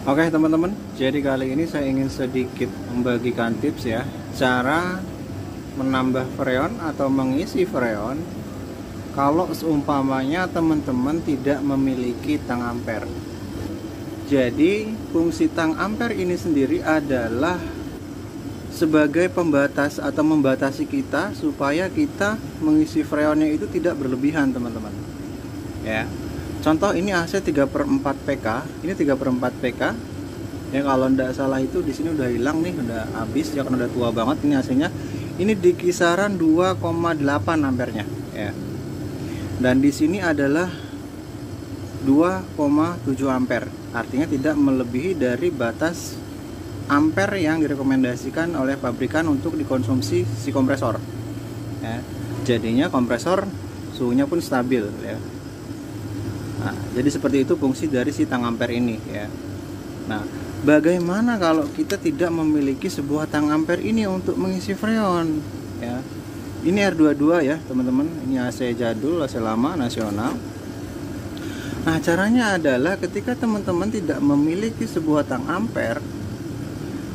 Oke teman-teman, jadi kali ini saya ingin sedikit membagikan tips ya, cara menambah freon atau mengisi freon kalau seumpamanya teman-teman tidak memiliki tang ampere. Jadi fungsi tang ampere ini sendiri adalah sebagai pembatas atau membatasi kita supaya kita mengisi freonnya itu tidak berlebihan teman-teman ya. Contoh ini AC 3/4 PK, ini 3/4 PK ya, kalau tidak salah itu di sini udah hilang nih, udah habis ya karena udah tua banget ini AC-nya. Ini di kisaran 2,8 ampernya ya, dan di sini adalah 2,7 ampere, artinya tidak melebihi dari batas ampere yang direkomendasikan oleh pabrikan untuk dikonsumsi si kompresor ya. Jadinya kompresor suhunya pun stabil ya. Nah, jadi seperti itu fungsi dari si tang ampere ini ya. Nah, bagaimana kalau kita tidak memiliki sebuah tang ampere ini untuk mengisi freon ya? Ini R22 ya teman-teman, ini AC jadul, AC lama nasional. Nah, caranya adalah ketika teman-teman tidak memiliki sebuah tang ampere,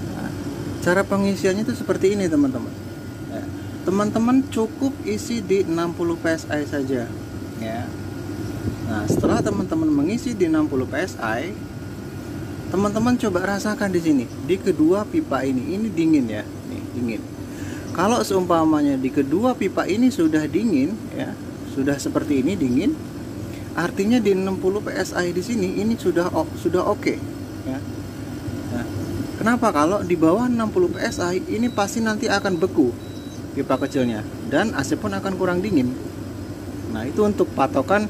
nah, cara pengisiannya itu seperti ini teman-teman ya. Teman-teman cukup isi di 60 PSI saja ya. Nah, setelah teman-teman mengisi di 60 PSI, teman-teman coba rasakan di sini, di kedua pipa ini dingin ya, nih dingin. Kalau seumpamanya di kedua pipa ini sudah dingin ya, sudah seperti ini dingin, artinya di 60 PSI di sini ini sudah oke ya. Nah, kenapa? Kalau di bawah 60 PSI ini pasti nanti akan beku pipa kecilnya dan AC pun akan kurang dingin. Nah, itu untuk patokan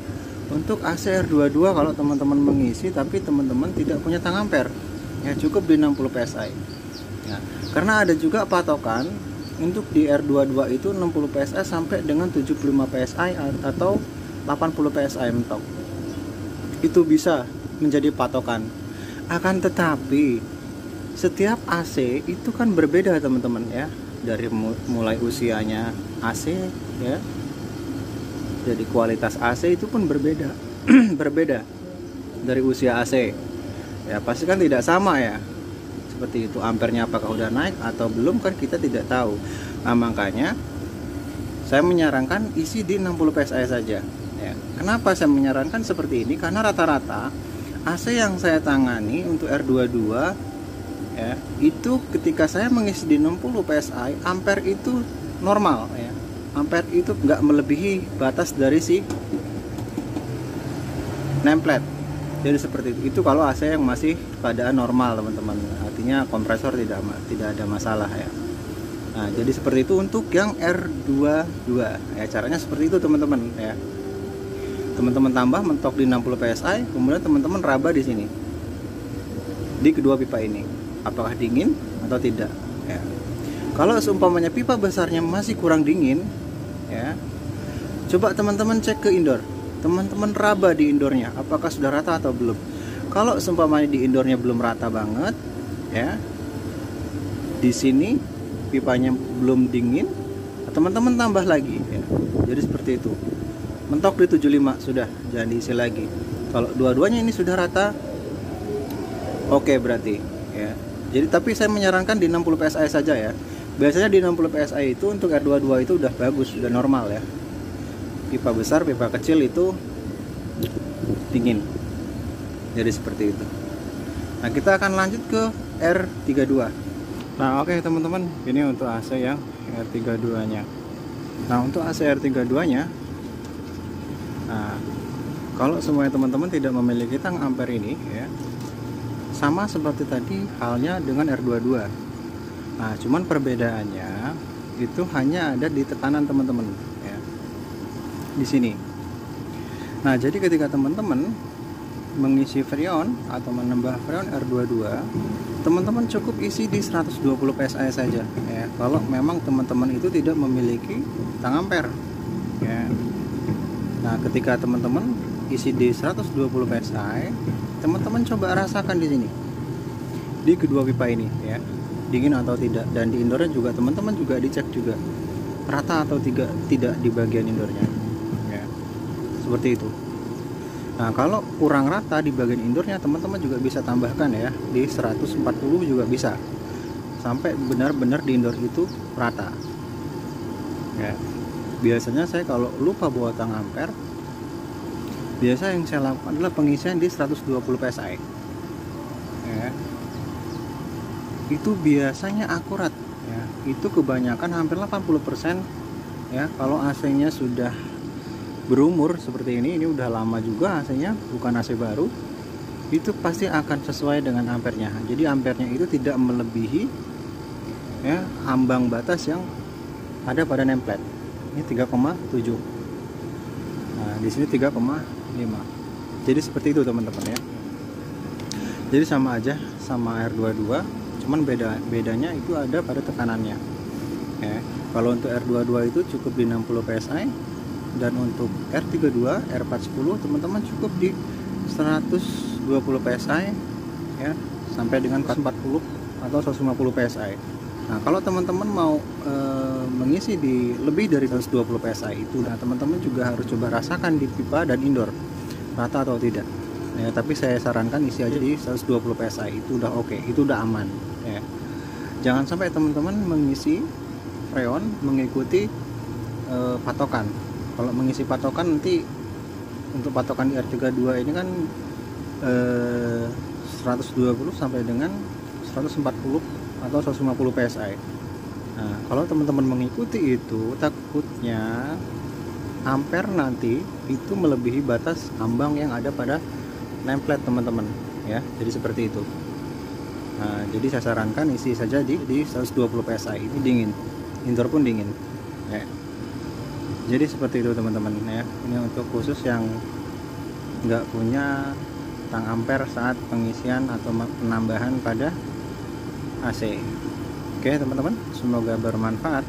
untuk AC R22 kalau teman-teman mengisi tapi teman-teman tidak punya tang ampere ya, cukup di 60 PSI ya. Karena ada juga patokan untuk di R22 itu 60 PSI sampai dengan 75 PSI atau 80 PSI mentok, itu bisa menjadi patokan. Akan tetapi setiap AC itu kan berbeda teman-teman ya, dari mulai usianya AC ya, jadi kualitas AC itu pun berbeda berbeda dari usia AC ya, pasti kan tidak sama ya. Seperti itu, ampernya apakah udah naik atau belum kan kita tidak tahu. Nah, makanya saya menyarankan isi di 60 PSI saja ya. Kenapa saya menyarankan seperti ini? Karena rata-rata AC yang saya tangani untuk R22 ya, itu ketika saya mengisi di 60 PSI, ampere itu normal ya. Ampere itu nggak melebihi batas dari si nameplate. Jadi seperti itu. Itu kalau AC yang masih keadaan normal teman-teman, artinya kompresor tidak ada masalah ya. Nah, jadi seperti itu untuk yang R22 ya, caranya seperti itu teman-teman ya. Teman-teman tambah mentok di 60 PSI, kemudian teman-teman raba di sini di kedua pipa ini apakah dingin atau tidak ya. Kalau seumpamanya pipa besarnya masih kurang dingin ya, coba teman-teman cek ke indoor, teman-teman raba di indoornya apakah sudah rata atau belum. Kalau seumpamanya di indoornya belum rata banget ya, di sini pipanya belum dingin, teman-teman tambah lagi ya. Jadi seperti itu, mentok di 75 sudah, jangan diisi lagi. Kalau dua-duanya ini sudah rata, oke berarti ya. Jadi tapi saya menyarankan di 60 PSI saja ya. Biasanya di 60 PSI itu untuk R22 itu udah bagus, udah normal ya. Pipa besar, pipa kecil itu dingin. Jadi seperti itu. Nah, kita akan lanjut ke R32. Nah, oke teman-teman, ini untuk AC yang R32-nya. Nah, untuk AC R32-nya, nah, kalau semuanya teman-teman tidak memiliki tang ampere ini ya, sama seperti tadi halnya dengan R22. Nah, cuman perbedaannya itu hanya ada di tekanan teman-teman ya, di sini. Nah, jadi ketika teman-teman mengisi freon atau menambah freon R22, teman-teman cukup isi di 120 PSI saja ya, kalau memang teman-teman itu tidak memiliki tang ampere ya. Nah, ketika teman-teman isi di 120 PSI, teman-teman coba rasakan di sini di kedua pipa ini ya, dingin atau tidak. Dan di indoornya juga teman-teman juga dicek juga rata atau tidak di bagian indoornya ya, seperti itu. Nah, kalau kurang rata di bagian indoornya, teman-teman juga bisa tambahkan ya, di 140 juga bisa, sampai benar-benar di indoor itu rata ya. Biasanya saya kalau lupa bawa tang ampere, biasa yang saya lakukan adalah pengisian di 120 psi ya. Itu biasanya akurat ya, itu kebanyakan hampir 80% ya. Kalau AC-nya sudah berumur seperti ini udah lama juga AC-nya, bukan AC baru, itu pasti akan sesuai dengan ampernya. Jadi ampernya itu tidak melebihi ya ambang batas yang ada pada nameplate. Ini 3,7. Nah, di sini 3,5. Jadi seperti itu teman-teman ya. Jadi sama aja sama R22, cuman bedanya itu ada pada tekanannya ya. Kalau untuk R22 itu cukup di 60 psi, dan untuk R32, R410 teman-teman cukup di 120 psi ya, sampai dengan 440 atau 150 psi. Nah, kalau teman-teman mau mengisi di lebih dari 120 psi itu, nah teman-teman juga harus coba rasakan di pipa dan indoor rata atau tidak ya. Tapi saya sarankan isi aja di 120 psi, itu udah oke, itu udah aman ya. Jangan sampai teman-teman mengisi freon mengikuti patokan. Kalau mengisi patokan nanti, untuk patokan di R32 ini kan 120 sampai dengan 140 atau 150 psi. Nah, kalau teman-teman mengikuti itu, takutnya ampere nanti itu melebihi batas ambang yang ada pada nameplate teman-teman ya. Jadi seperti itu. Nah, jadi saya sarankan isi saja di 120 psi. Ini dingin, indoor pun dingin ya. Jadi seperti itu teman-teman ya. Ini untuk khusus yang nggak punya tang ampere saat pengisian atau penambahan pada AC. Oke teman-teman, semoga bermanfaat.